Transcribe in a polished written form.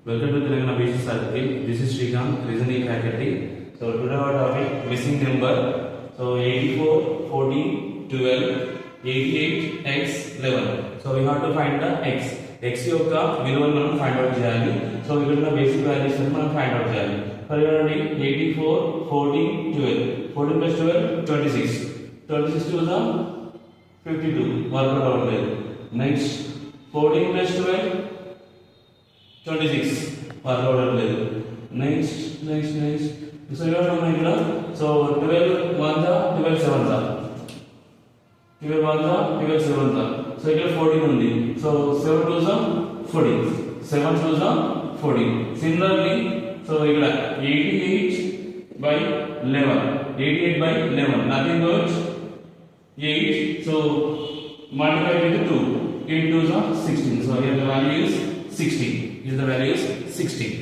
Welcome to Telangana Basic Circle. This is Srikanth, reasoning faculty. So today our topic missing number. So 84, 14, 12, 88, x, 11. So we have to find the x. X యొక్క విలువను మనం find out చేయాలి. So ఇక్కడ ఉన్న basic values మనం find out చేయాలి. For example 84, 14, 12. 14 plus 12, 26. 26 to the 52. Work out అవ్వట్లేదు. Next 14 plus 12, 26. Work out అవ్వలేదు. నెక్స్ట్ సో ఇక్కడ ఉన్నాయి ఇక్కడ. సో 12 1 12 7 12 1 12 7 సో ఇక్కడ 14 ఉంది. సో 7 2 14, 7 2 14. సిమిలర్లీ సో ఇక్కడ 88 by 11, 88 by 11, nothing but 8. So multiply with 2, 8 2 16. So here the value is 16. Here the value is 16.